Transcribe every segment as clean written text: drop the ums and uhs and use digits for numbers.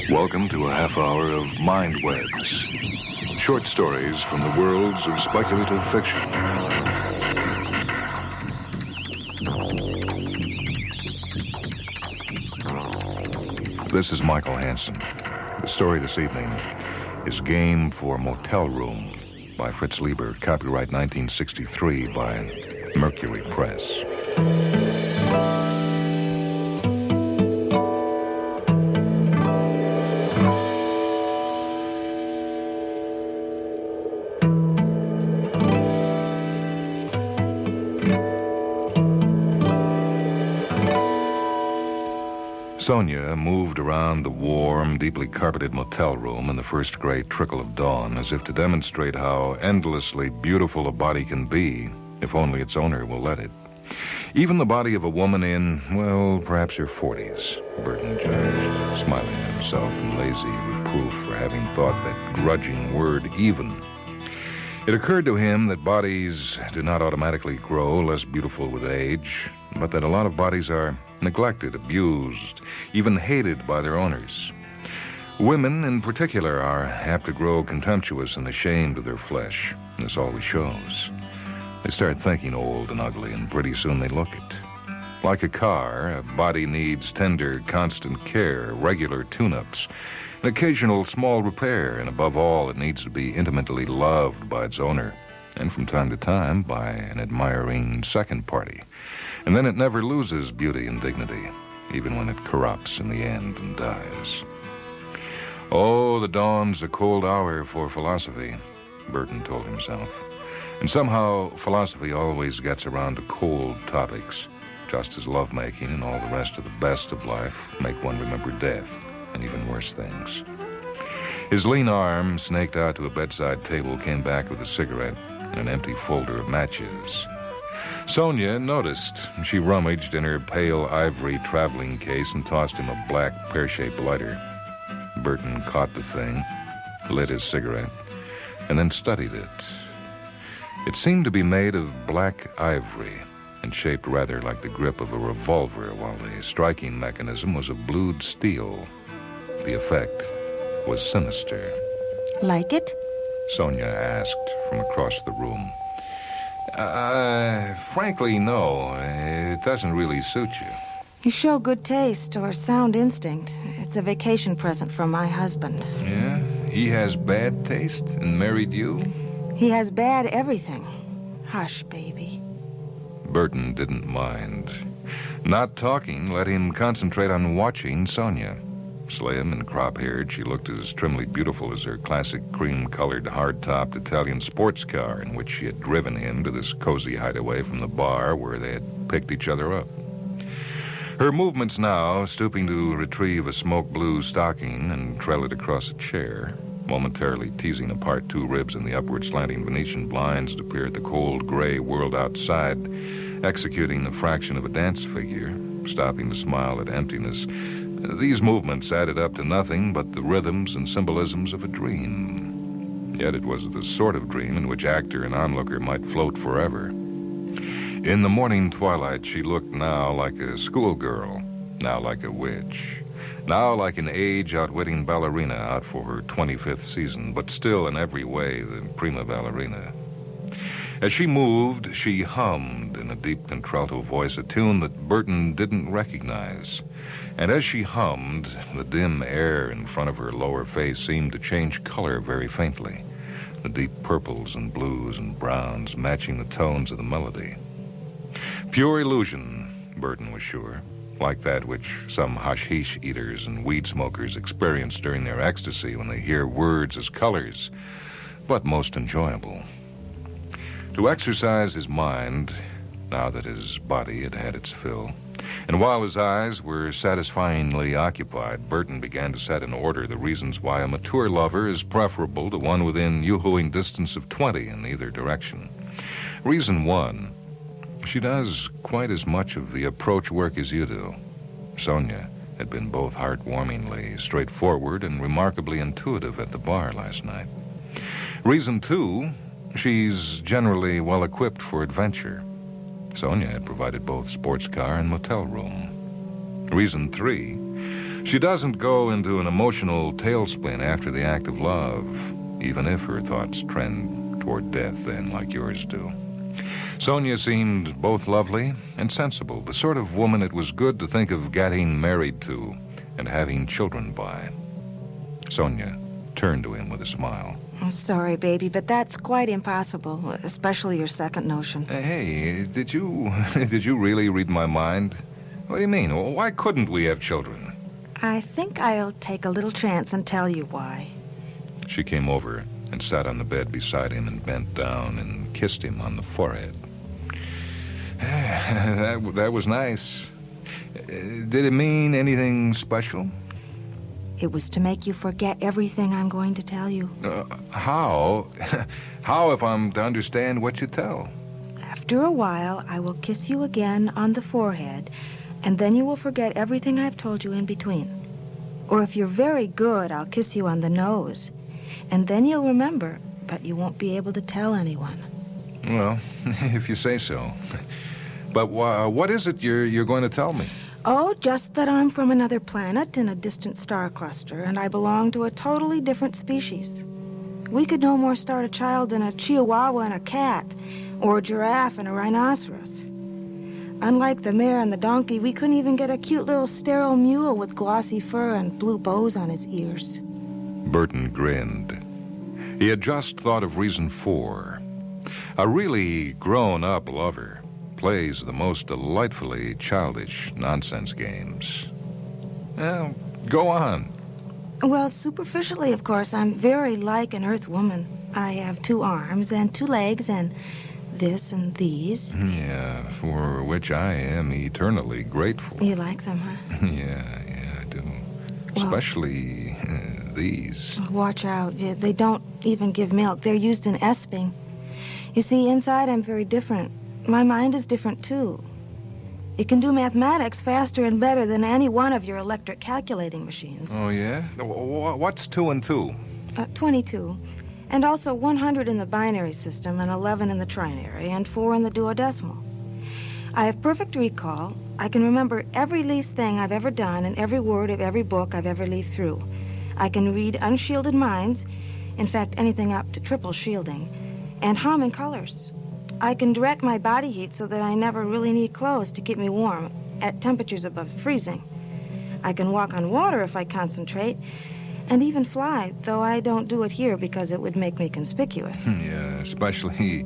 Welcome to a half hour of Mind Webs, short stories from the worlds of speculative fiction. This is Michael Hansen. The story this evening is Game for Motel Room by Fritz Leiber, copyright 1963 by Mercury Press. Sonia moved around the warm, deeply carpeted motel room in the first gray trickle of dawn, as if to demonstrate how endlessly beautiful a body can be, if only its owner will let it. Even the body of a woman in, well, perhaps her 40s, Burton judged, smiling at himself in lazy reproof for having thought that grudging word even. It occurred to him that bodies do not automatically grow less beautiful with age, but that a lot of bodies are neglected, abused, even hated by their owners. Women, in particular, are apt to grow contemptuous and ashamed of their flesh. This always shows. They start thinking old and ugly, and pretty soon they look it. Like a car, a body needs tender, constant care, regular tune-ups, an occasional small repair, and above all, it needs to be intimately loved by its owner, and from time to time by an admiring second party. And then it never loses beauty and dignity, even when it corrupts in the end and dies. Oh, the dawn's a cold hour for philosophy, Burton told himself. And somehow philosophy always gets around to cold topics, just as lovemaking and all the rest of the best of life make one remember death and even worse things. His lean arm, snaked out to a bedside table, came back with a cigarette and an empty folder of matches. Sonia noticed. She rummaged in her pale ivory traveling case and tossed him a black pear-shaped lighter. Burton caught the thing, lit his cigarette, and then studied it. It seemed to be made of black ivory and shaped rather like the grip of a revolver, while the striking mechanism was of blued steel. The effect was sinister. Like it? Sonia asked from across the room. Frankly, no. It doesn't really suit you. You show good taste or sound instinct. It's a vacation present from my husband. Yeah? He has bad taste and married you? He has bad everything. Hush, baby. Burton didn't mind. Not talking let him concentrate on watching Sonia. Slim and crop-haired, she looked as trimly beautiful as her classic cream-colored, hard-topped Italian sports car in which she had driven him to this cozy hideaway from the bar where they had picked each other up. Her movements now, stooping to retrieve a smoke blue stocking and trail it across a chair, momentarily teasing apart two ribs in the upward slanting Venetian blinds to peer at the cold gray world outside, executing the fraction of a dance figure, stopping to smile at emptiness. These movements added up to nothing but the rhythms and symbolisms of a dream. Yet it was the sort of dream in which actor and onlooker might float forever. In the morning twilight, she looked now like a schoolgirl, now like a witch, now like an age-outwitting ballerina out for her 25th season, but still in every way the prima ballerina. As she moved, she hummed in a deep contralto voice a tune that Burton didn't recognize. And as she hummed, the dim air in front of her lower face seemed to change color very faintly, the deep purples and blues and browns matching the tones of the melody. Pure illusion, Burton was sure, like that which some hashish eaters and weed smokers experience during their ecstasy when they hear words as colors, but most enjoyable. To exercise his mind, now that his body had had its fill, and while his eyes were satisfyingly occupied, Burton began to set in order the reasons why a mature lover is preferable to one within yoo-hooing distance of 20 in either direction. Reason one, she does quite as much of the approach work as you do. Sonia had been both heartwarmingly straightforward and remarkably intuitive at the bar last night. Reason two, she's generally well-equipped for adventure. Sonia had provided both sports car and motel room. Reason 3, she doesn't go into an emotional tailspin after the act of love, even if her thoughts trend toward death then, like yours do. Sonia seemed both lovely and sensible, the sort of woman it was good to think of getting married to and having children by. Sonia turned to him with a smile. I'm sorry, baby, but that's quite impossible, especially your second notion. Hey, did you really read my mind? What do you mean? Why couldn't we have children? I think I'll take a little chance and tell you why. She came over and sat on the bed beside him and bent down and kissed him on the forehead. That was nice. Did it mean anything special? It was to make you forget everything I'm going to tell you. How? How if I'm to understand what you tell? After a while, I will kiss you again on the forehead, and then you will forget everything I've told you in between. Or if you're very good, I'll kiss you on the nose, and then you'll remember, but you won't be able to tell anyone. Well, if you say so. But what is it you're going to tell me? Oh, just that I'm from another planet in a distant star cluster, and I belong to a totally different species. We could no more start a child than a chihuahua and a cat, or a giraffe and a rhinoceros. Unlike the mare and the donkey, we couldn't even get a cute little sterile mule with glossy fur and blue bows on his ears. Burton grinned. He had just thought of reason 4. A really grown-up lover plays the most delightfully childish nonsense games. Well, go on. Well, superficially, of course, I'm very like an Earth woman. I have 2 arms and 2 legs and this and these. Yeah, for which I am eternally grateful. You like them, huh? Yeah, I do. Well, especially these. Watch out. They don't even give milk. They're used in esping. You see, inside I'm very different. My mind is different, too. It can do mathematics faster and better than any one of your electric calculating machines. Oh, yeah? What's 2 and 2? 22. And also 100 in the binary system, and 11 in the trinary, and 4 in the duodecimal. I have perfect recall. I can remember every least thing I've ever done and every word of every book I've ever leafed through. I can read unshielded minds, in fact, anything up to triple shielding, and hum in colors. I can direct my body heat so that I never really need clothes to keep me warm at temperatures above freezing. I can walk on water if I concentrate, and even fly, though I don't do it here because it would make me conspicuous. Yeah, especially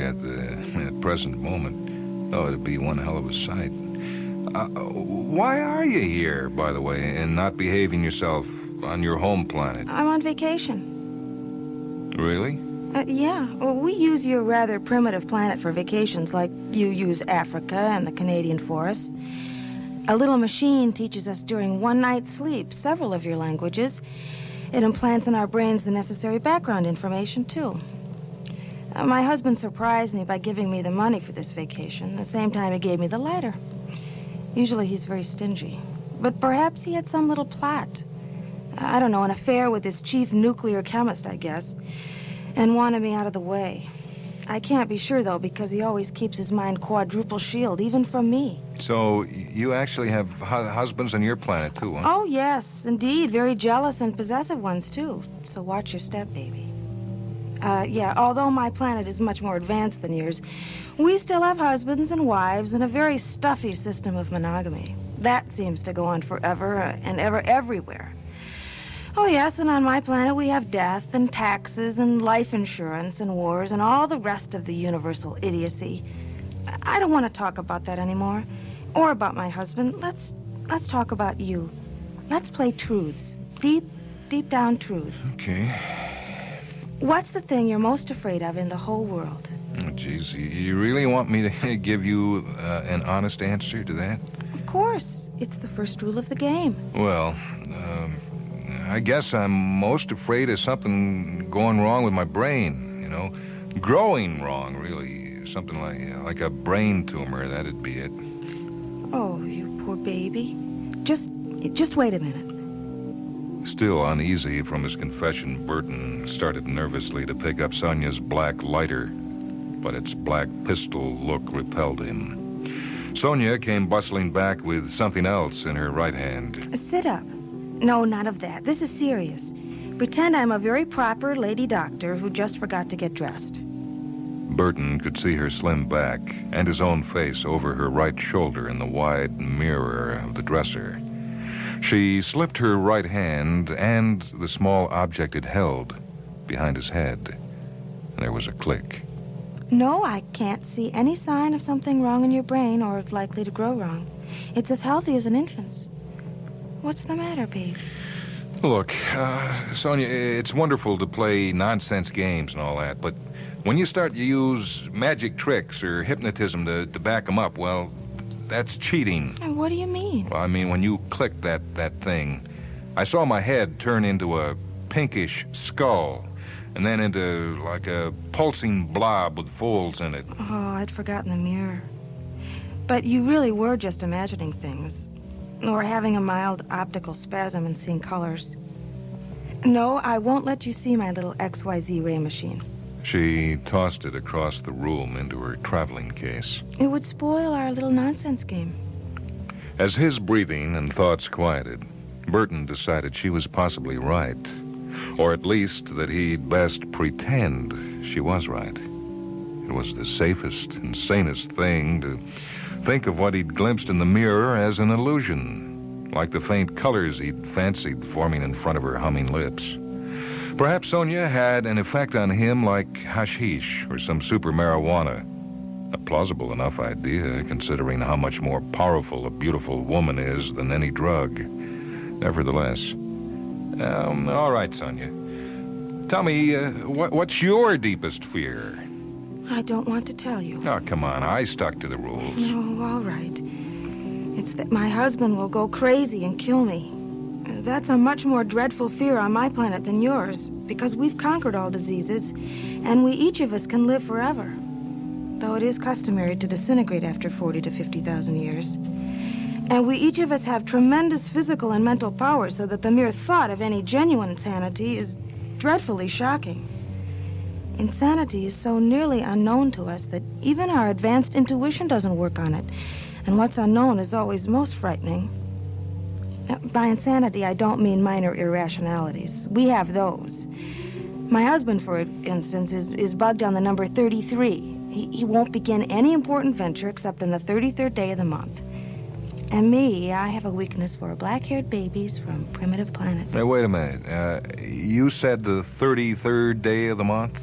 at the present moment. Oh, it'd be one hell of a sight. Why are you here, by the way, and not behaving yourself on your home planet? I'm on vacation. Really? Yeah. Well, we use your rather primitive planet for vacations, like you use Africa and the Canadian forests. A little machine teaches us during one night's sleep several of your languages. It implants in our brains the necessary background information, too. My husband surprised me by giving me the money for this vacation, the same time he gave me the lighter. Usually he's very stingy. But perhaps he had some little plot. I don't know, an affair with his chief nuclear chemist, I guess, and wanted me out of the way. I can't be sure, though, because he always keeps his mind quadruple shield, even from me. So you actually have husbands on your planet, too, huh? Oh, yes, indeed. Very jealous and possessive ones, too. So watch your step, baby. Yeah, although my planet is much more advanced than yours, we still have husbands and wives and a very stuffy system of monogamy. That seems to go on forever and ever everywhere. Oh, yes, and on my planet we have death and taxes and life insurance and wars and all the rest of the universal idiocy. I don't want to talk about that anymore, or about my husband. Let's talk about you. Let's play truths. Deep down truths. Okay. What's the thing you're most afraid of in the whole world? Oh, geez, you really want me to give you an honest answer to that? Of course. It's the first rule of the game. Well, I guess I'm most afraid of something going wrong with my brain, you know. Growing wrong, really. Something like a brain tumor, that'd be it. Oh, you poor baby. Just wait a minute. Still uneasy from his confession, Burton started nervously to pick up Sonia's black lighter. but its black pistol look repelled him. Sonia came bustling back with something else in her right hand. Sit up. No, none of that. This is serious. Pretend I'm a very proper lady doctor who just forgot to get dressed. Burton could see her slim back and his own face over her right shoulder in the wide mirror of the dresser. She slipped her right hand and the small object it held behind his head. There was a click. No, I can't see any sign of something wrong in your brain or likely to grow wrong. It's as healthy as an infant's. What's the matter, babe? Look, Sonia, it's wonderful to play nonsense games and all that, but when you start to use magic tricks or hypnotism to back them up, well, that's cheating. And what do you mean? Well, I mean, when you clicked that thing, I saw my head turn into a pinkish skull, and then into like a pulsing blob with folds in it. Oh, I'd forgotten the mirror. But you really were just imagining things. Or having a mild optical spasm and seeing colors. No, I won't let you see my little XYZ ray machine. She tossed it across the room into her traveling case. It would spoil our little nonsense game. As his breathing and thoughts quieted, Burton decided she was possibly right. Or at least that he'd best pretend she was right. It was the safest and sanest thing to think of what he'd glimpsed in the mirror as an illusion, like the faint colors he'd fancied forming in front of her humming lips. Perhaps Sonia had an effect on him like hashish or some super marijuana. A plausible enough idea, considering how much more powerful a beautiful woman is than any drug. Nevertheless, all right, Sonia. Tell me, what's your deepest fear? I don't want to tell you. Oh, come on. I stuck to the rules. Oh, all right. It's that my husband will go crazy and kill me. That's a much more dreadful fear on my planet than yours, because we've conquered all diseases, and we each of us can live forever. Though it is customary to disintegrate after 40 to 50,000 years. And we each of us have tremendous physical and mental power, so that the mere thought of any genuine insanity is dreadfully shocking. Insanity is so nearly unknown to us that even our advanced intuition doesn't work on it. And what's unknown is always most frightening. By insanity, I don't mean minor irrationalities. We have those. My husband, for instance, is bugged on the number 33. He won't begin any important venture except on the 33rd day of the month. And me, I have a weakness for black-haired babies from primitive planets. Hey, wait a minute. You said the 33rd day of the month?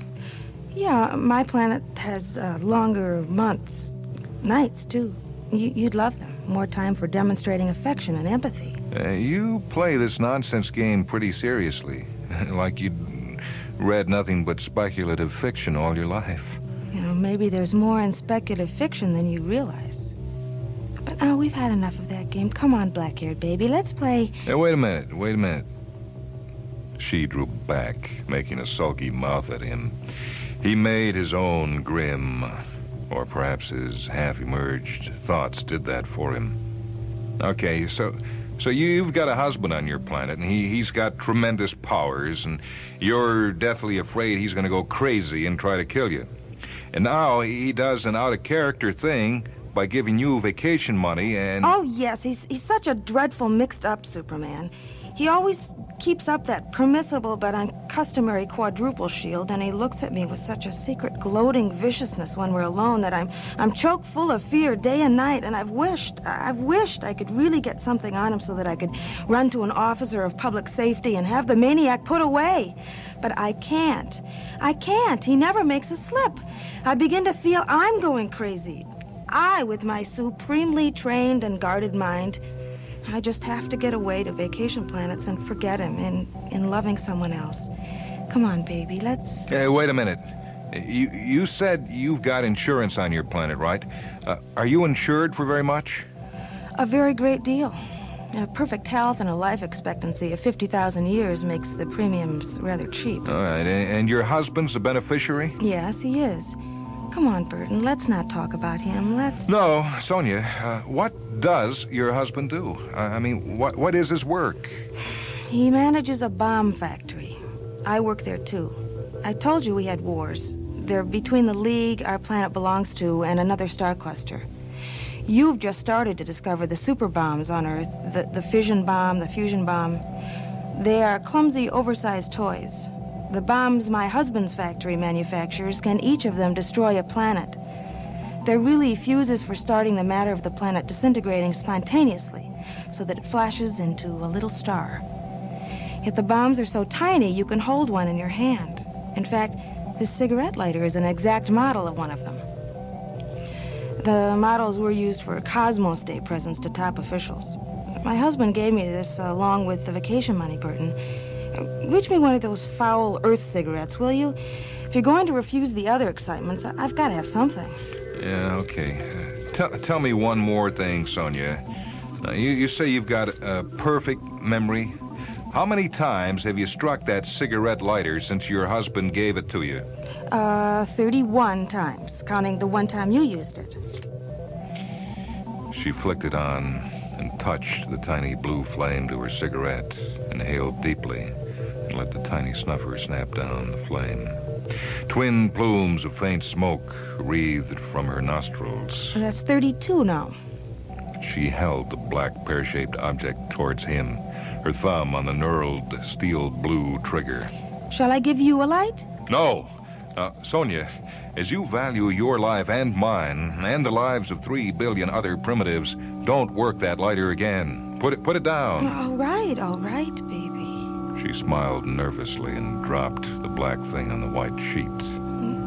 Yeah, my planet has longer months, nights, too. You'd love them. More time for demonstrating affection and empathy. You play this nonsense game pretty seriously. Like you'd read nothing but speculative fiction all your life. You know, maybe there's more in speculative fiction than you realize. But now we've had enough of that game. Come on, black-haired baby, let's play... Hey, wait a minute. She drew back, making a sulky mouth at him. He made his own grim, or perhaps his half-emerged thoughts did that for him. Okay, so you've got a husband on your planet, and he's got tremendous powers, and you're deathly afraid he's going to go crazy and try to kill you. And now he does an out-of-character thing by giving you vacation money and... Oh, yes, he's such a dreadful mixed-up Superman. He always keeps up that permissible but uncustomary quadruple shield, and he looks at me with such a secret gloating viciousness when we're alone that I'm choked full of fear day and night, and I've wished I could really get something on him so that I could run to an officer of public safety and have the maniac put away. But I can't. He never makes a slip. I begin to feel I'm going crazy. I, with my supremely trained and guarded mind, I just have to get away to vacation planets and forget him in loving someone else. Come on, baby, let's... Hey, wait a minute. You said you've got insurance on your planet, right? Are you insured for very much? A very great deal. Perfect health and a life expectancy of 50,000 years makes the premiums rather cheap. All right, and your husband's a beneficiary? Yes, he is. Come on, Burton, let's not talk about him. Let's... No, Sonia, what does your husband do? I mean, what is his work? He manages a bomb factory. I work there, too. I told you we had wars. They're between the League our planet belongs to and another star cluster. You've just started to discover the super bombs on Earth, the fission bomb, the fusion bomb. They are clumsy, oversized toys. The bombs my husband's factory manufactures can each of them destroy a planet. They're really fuses for starting the matter of the planet disintegrating spontaneously so that it flashes into a little star. Yet the bombs are so tiny you can hold one in your hand. In fact, this cigarette lighter is an exact model of one of them. The models were used for Cosmos Day presents to top officials. My husband gave me this along with the vacation money, Burton. Reach me one of those foul Earth cigarettes, will you? If you're going to refuse the other excitements, I've got to have something. Yeah, okay. Tell me one more thing, Sonia. You say you've got a perfect memory. How many times have you struck that cigarette lighter since your husband gave it to you? 31 times, counting the one time you used it. She flicked it on and touched the tiny blue flame to her cigarette, inhaled deeply, and let the tiny snuffer snap down the flame. Twin plumes of faint smoke wreathed from her nostrils. That's 32 now. She held the black pear-shaped object towards him, her thumb on the knurled steel blue trigger. Shall I give you a light? No. Sonia, as you value your life and mine, and the lives of 3 billion other primitives, don't work that lighter again. Put it down. All right, baby. She smiled nervously and dropped the black thing on the white sheet.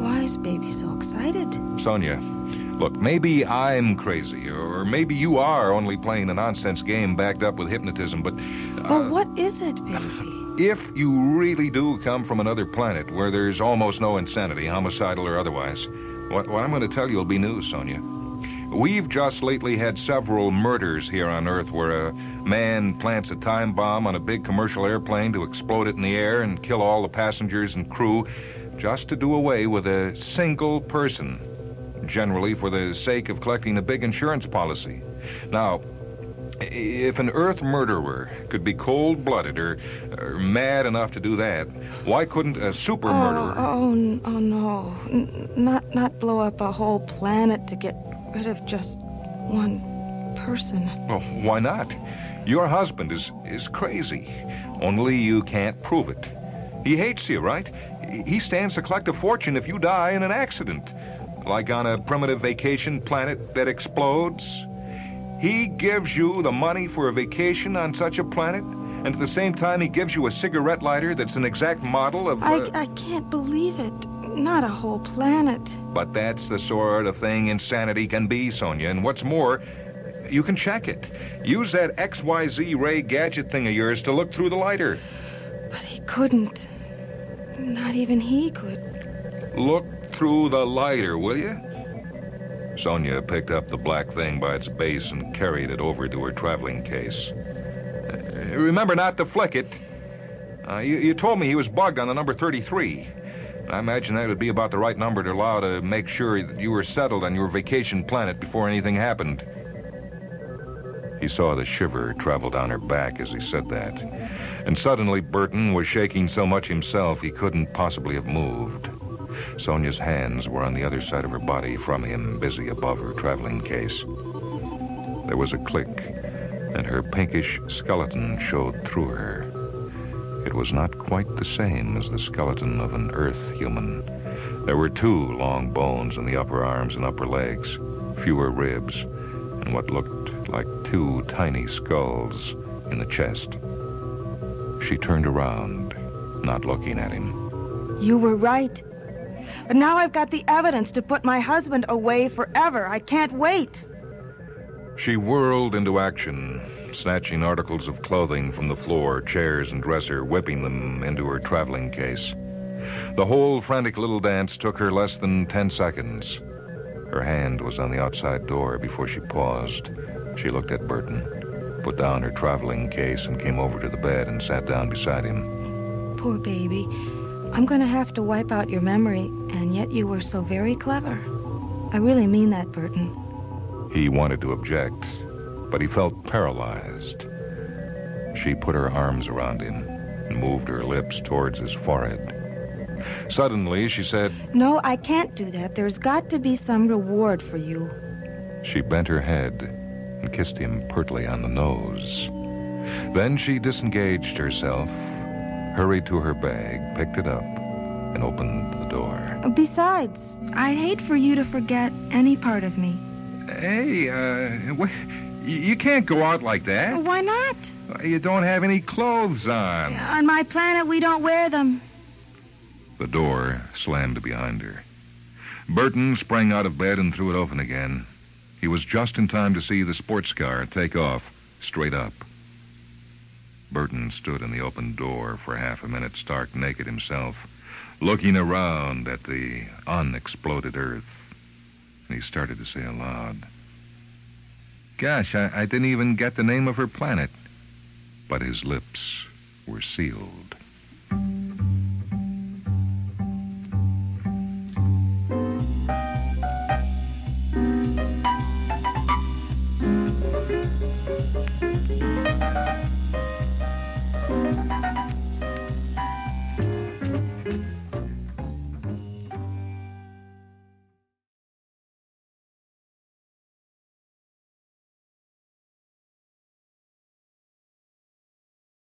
Why is baby so excited? Sonia, look, maybe I'm crazy, or maybe you are only playing a nonsense game backed up with hypnotism, but... Well, what is it, baby? If you really do come from another planet where there's almost no insanity, homicidal or otherwise, what I'm going to tell you will be news, Sonia. We've just lately had several murders here on Earth where a man plants a time bomb on a big commercial airplane to explode it in the air and kill all the passengers and crew just to do away with a single person, generally for the sake of collecting a big insurance policy. Now, if an Earth murderer could be cold-blooded or mad enough to do that, why couldn't a super murderer... Oh, no. Not blow up a whole planet to get rid of just one person. Well, why not? Your husband is crazy. Only you can't prove it. He hates you, right? He stands to collect a fortune if you die in an accident, like on a primitive vacation planet that explodes. He gives you the money for a vacation on such a planet, and at the same time he gives you a cigarette lighter that's an exact model of... I can't believe it. Not a whole planet. But that's the sort of thing insanity can be, Sonia. And what's more, you can check it. Use that XYZ ray gadget thing of yours to look through the lighter. But he couldn't. Not even he could. Look through the lighter, will you? Sonia picked up the black thing by its base and carried it over to her traveling case. Remember not to flick it. You told me he was bugged on the number 33. I imagine that would be about the right number to allow to make sure that you were settled on your vacation planet before anything happened. He saw the shiver travel down her back as he said that. And suddenly Burton was shaking so much himself he couldn't possibly have moved. Sonia's hands were on the other side of her body from him, busy above her traveling case. There was a click, and her pinkish skeleton showed through her. It was not quite the same as the skeleton of an Earth human. There were 2 long bones in the upper arms and upper legs, fewer ribs, and what looked like 2 tiny skulls in the chest. She turned around, not looking at him. You were right. But now I've got the evidence to put my husband away forever. I can't wait. She whirled into action, snatching articles of clothing from the floor, chairs and dresser, whipping them into her traveling case. The whole frantic little dance took her less than 10 seconds. Her hand was on the outside door before she paused. She looked at Burton, put down her traveling case, and came over to the bed and sat down beside him. Poor baby. I'm going to have to wipe out your memory, and yet you were so very clever. I really mean that, Burton. He wanted to object, but he felt paralyzed. She put her arms around him and moved her lips towards his forehead. Suddenly, she said, No, I can't do that. There's got to be some reward for you. She bent her head and kissed him pertly on the nose. Then she disengaged herself, hurried to her bag, picked it up, and opened the door. Besides, I'd hate for you to forget any part of me. Hey, you can't go out like that. Why not? You don't have any clothes on. On my planet, we don't wear them. The door slammed behind her. Burton sprang out of bed and threw it open again. He was just in time to see the sports car take off, straight up. Burton stood in the open door for half a minute, stark naked himself, looking around at the unexploded Earth. And he started to say aloud, Gosh, I didn't even get the name of her planet. But his lips were sealed.